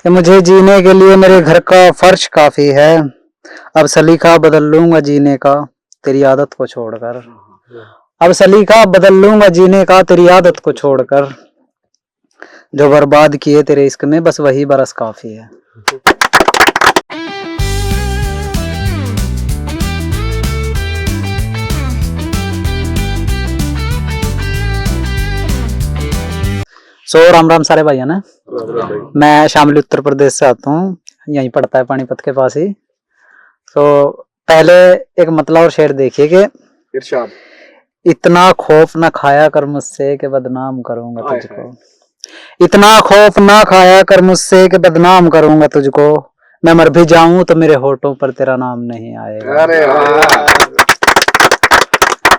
कि मुझे जीने के लिए मेरे घर का फर्श काफी है। अब सलीका बदल लूंगा जीने का तेरी आदत को छोड़कर। अब सलीका बदल लूंगा जीने का तेरी आदत को छोड़कर। जो बर्बाद किए तेरे इश्क में बस वही बरस काफी है। राम राम सारे भाइयों ने। मैं शामिल उत्तर प्रदेश से आता हूँ, यहीं पड़ता है पानीपत के पास ही। पहले एक मतलब और शेर देखिए कि इरशाद। इतना खौफ न खाया कर मुझसे कि बदनाम करूंगा तुझको। इतना खौफ ना खाया कर मुझसे कि बदनाम करूंगा तुझको। मैं मर भी जाऊं तो मेरे होठों पर तेरा नाम नहीं आएगा। अरे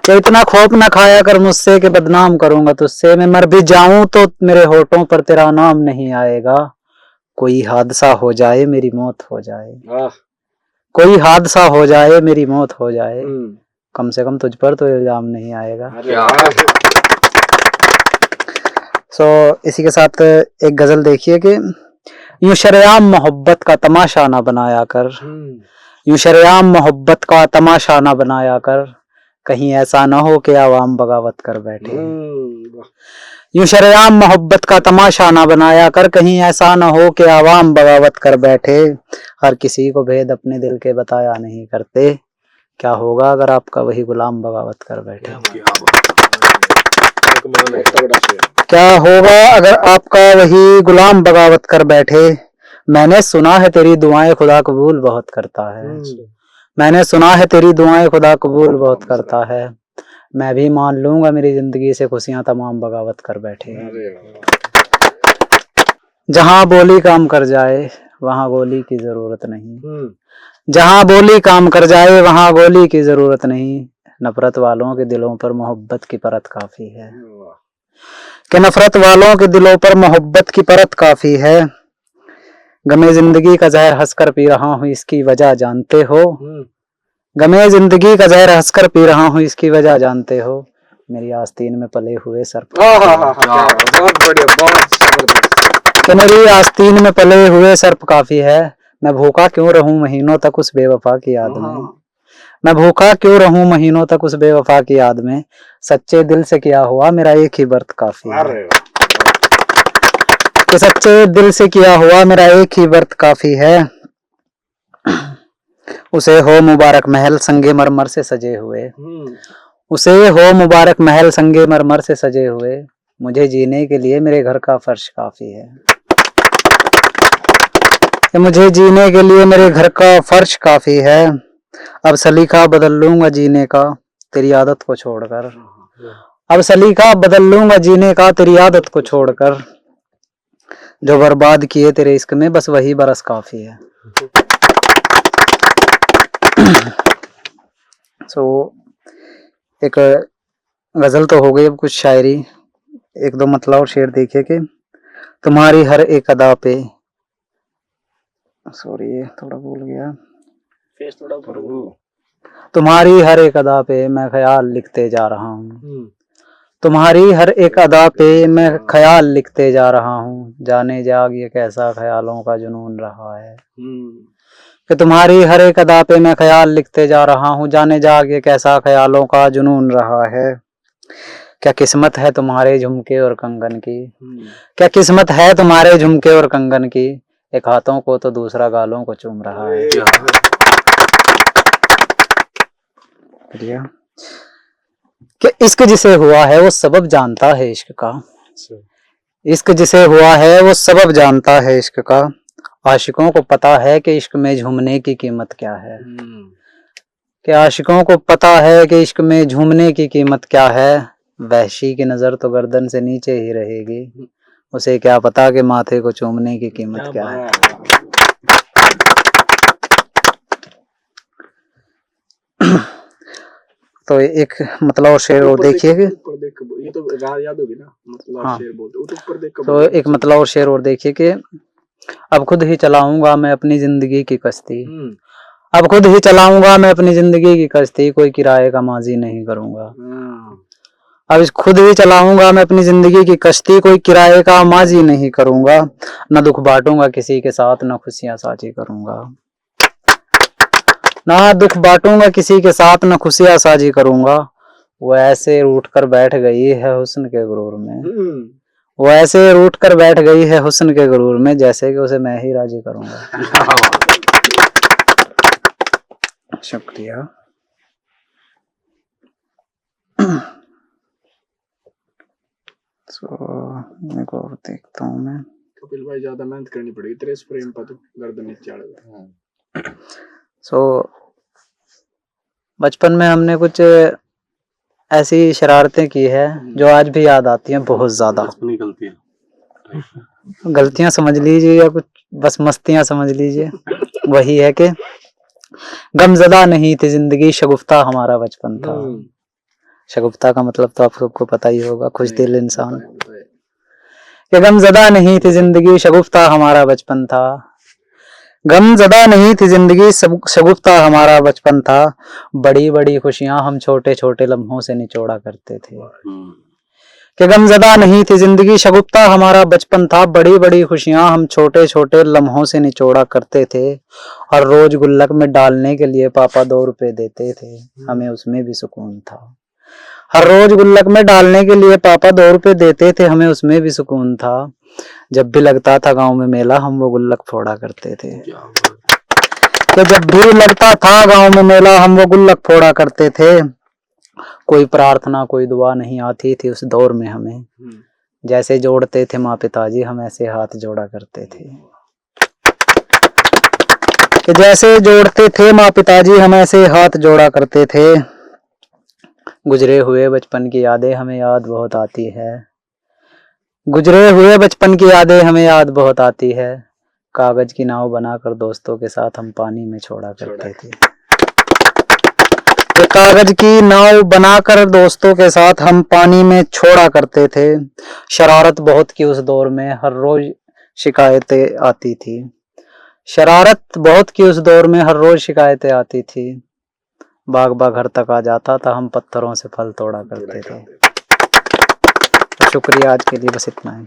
तो इतना खौफ ना खाया कर मुझसे कि बदनाम करूंगा तुझसे। मैं मर भी जाऊं तो मेरे होठों पर तेरा नाम नहीं आएगा। कोई हादसा हो जाए मेरी मौत हो जाए। कोई हादसा हो जाए मेरी मौत हो जाए, कम से कम तुझ पर तो इल्जाम नहीं आएगा। इसी के साथ एक गजल देखिए कि यूं शरेआम मोहब्बत का तमाशा ना बनाया कर। यूं शरेआम मोहब्बत का तमाशा ना बनाया कर। कहीं ऐसा ना हो कि आवाम बगावत कर बैठे। यूं शरेआम मोहब्बत का तमाशा ना बनाया कर। कहीं ऐसा ना हो कि आवाम बगावत कर बैठे। हर किसी को भेद अपने दिल के बताया नहीं करते। क्या होगा अगर आपका वही गुलाम बगावत कर बैठे। क्या होगा अगर आपका वही गुलाम बगावत कर बैठे। मैंने सुना है तेरी दुआएं खुदा कबूल बहुत करता है। मैंने सुना है तेरी दुआएं खुदा कबूल बहुत करता है। मैं भी मान लूंगा मेरी जिंदगी से खुशियां तमाम बगावत कर बैठे। जहां बोली काम कर जाए वहां गोली की जरूरत नहीं। जहां बोली काम कर जाए वहां गोली की जरूरत नहीं। नफरत वालों के दिलों पर मोहब्बत की परत काफी है। कि नफरत वालों के दिलों पर मोहब्बत की परत काफी है। गमे जिंदगी का जहर हंसकर पी रहा हूँ इसकी वजह जानते हो। गमे जिंदगी का जहर हंसकर पी रहा हूँ इसकी वजह जानते हो। मेरी आस्तीन में पले हुए सर्प। बहुत बढ़िया, बहुत जबरदस्त। कि मेरी आस्तीन में पले हुए सर्प काफी है। मैं भूखा क्यों रहूं महीनों तक उस बेवफा की याद में। मैं भूखा क्यों रहूं महीनों तक उस बेवफा की याद में। सच्चे दिल से किया हुआ मेरा एक ही बर्त काफी है। कि सच्चे दिल से किया हुआ मेरा एक ही बर्त काफी है। उसे हो मुबारक महल संगे मरमर से सजे हुए। उसे हो मुबारक महल संगे मरमर से सजे हुए। मुझे जीने के लिए मेरे घर का फर्श काफी है। मुझे जीने के लिए मेरे घर का फर्श काफी है। अब सलीका बदल लूंगा जीने का तेरी आदत को छोड़कर। अब सलीका बदल लूंगा जीने का तेरी आदत को छोड़कर। जो बर्बाद किए तेरे इश्क में बस वही बरस काफी है। एक गजल तो हो गई, अब कुछ शायरी एक दो मतलब और शेर देखिए कि तुम्हारी हर एक अदा पे, सॉरी थोड़ा भूल गया, तुम्हारी हर एक अदा पे मैं ख्याल लिखते जा रहा हूँ। तुम्हारी हर एक अदा पे मैं ख्याल लिखते जा रहा हूँ। जाने जाग ये कैसा ख्यालों का जुनून रहा है। कि तुम्हारी हर एक अदा पे मैं ख्याल लिखते जा रहा हूँ। जाने जाग ये कैसा ख्यालों का जुनून रहा है। क्या किस्मत है तुम्हारे झुमके और कंगन की। क्या किस्मत है तुम्हारे झुमके और कंगन की। एक हाथों को तो दूसरा गालों को चूम रहा है। कि इश्क जिसे हुआ है वो सबब जानता है इश्क का। इश्क जिसे हुआ है वो सबब जानता है इश्क का। आशिकों को पता है कि इश्क में झूमने की कीमत क्या है। कि आशिकों को पता है कि इश्क में झूमने की कीमत क्या है। वहशी की नजर तो गर्दन से नीचे ही रहेगी। उसे क्या पता कि माथे को चूमने की कीमत क्या है। तो एक मतलब और शेर और देखिए कि ये तो याद होगी ना, मतलब हाँ। शेर बोलते ऊपर देख तो एक मतलब और शेर और देखिए कि अब खुद ही चलाऊंगा मैं अपनी जिंदगी की कश्ती। अब खुद ही चलाऊंगा मैं अपनी जिंदगी की कश्ती। कोई किराए का माजी नहीं करूंगा। अब खुद ही चलाऊंगा मैं अपनी जिंदगी की कश्ती, कोई किराए का माजी नहीं करूंगा, न दुख बांटूंगा किसी के साथ, न खुशियां साझी करूंगा। ना दुख बांटूंगा किसी के साथ, न खुशियां साझी करूंगा। वो ऐसे रूठ कर बैठ गई है हुस्न के गुरूर में, वो ऐसे रूठ कर बैठ गई है हुस्न के गुरूर में, जैसे कि उसे मैं ही राजी करूंगा। शुक्रिया। को देखता हूँ मैं। कपिल भाई ज्यादा मेहनत करनी पड़ेगी तेरे इस फ्रेम पर, तो गर्दन नीचे आएगा। बचपन में हमने कुछ ऐसी शरारतें की है जो आज भी याद आती हैं, बहुत ज्यादा। गलतियां समझ लीजिए या कुछ बस मस्तियां समझ लीजिए। वही है कि गमज़दा नहीं थी जिंदगी, शगुफ्ता हमारा बचपन था। शगुफ्ता का मतलब तो आप सबको पता ही होगा, खुश दिल इंसान। कि गमज़दा नहीं थी जिंदगी, शगुफ्ता हमारा बचपन था। गमज़दा नहीं थी जिंदगी, शगुफ्ता हमारा बचपन था। बड़ी बड़ी खुशियां हम छोटे छोटे लम्हों से निचोड़ा करते थे। कि गमज़दा नहीं थी जिंदगी, शगुफ्ता हमारा बचपन था। बड़ी बड़ी खुशियां हम छोटे छोटे लम्हों से निचोड़ा करते थे। और रोज गुल्लक में डालने के लिए पापा 2 रुपए देते थे, हमें उसमें भी सुकून था। हर रोज गुल्लक में डालने के लिए पापा 2 रुपए देते थे, हमें उसमें भी सुकून था। जब भी लगता था गांव में मेला, हम वो गुल्लक फोड़ा करते थे। तो जब भी लगता था गांव में मेला, हम वो गुल्लक फोड़ा करते थे। कोई प्रार्थना कोई दुआ नहीं आती थी उस दौर में हमें, जैसे जोड़ते थे माँ पिताजी हम ऐसे हाथ जोड़ा करते थे। कि जैसे जोड़ते थे माँ पिताजी हम ऐसे हाथ जोड़ा करते थे। गुजरे हुए बचपन की यादें हमें याद बहुत आती है, गुजरे हुए बचपन की यादें हमें याद बहुत आती है। कागज की नाव बनाकर दोस्तों के साथ हम पानी में छोड़ा करते थे। कागज की नाव बनाकर दोस्तों के साथ हम पानी में छोड़ा करते थे। शरारत बहुत की उस दौर में, हर रोज शिकायतें आती थी। शरारत बहुत की उस दौर में, हर रोज शिकायतें आती थी। बाग बाग घर तक आ जाता था, हम पत्थरों से फल तोड़ा करते थे। तो शुक्रिया, आज के लिए बस इतना है।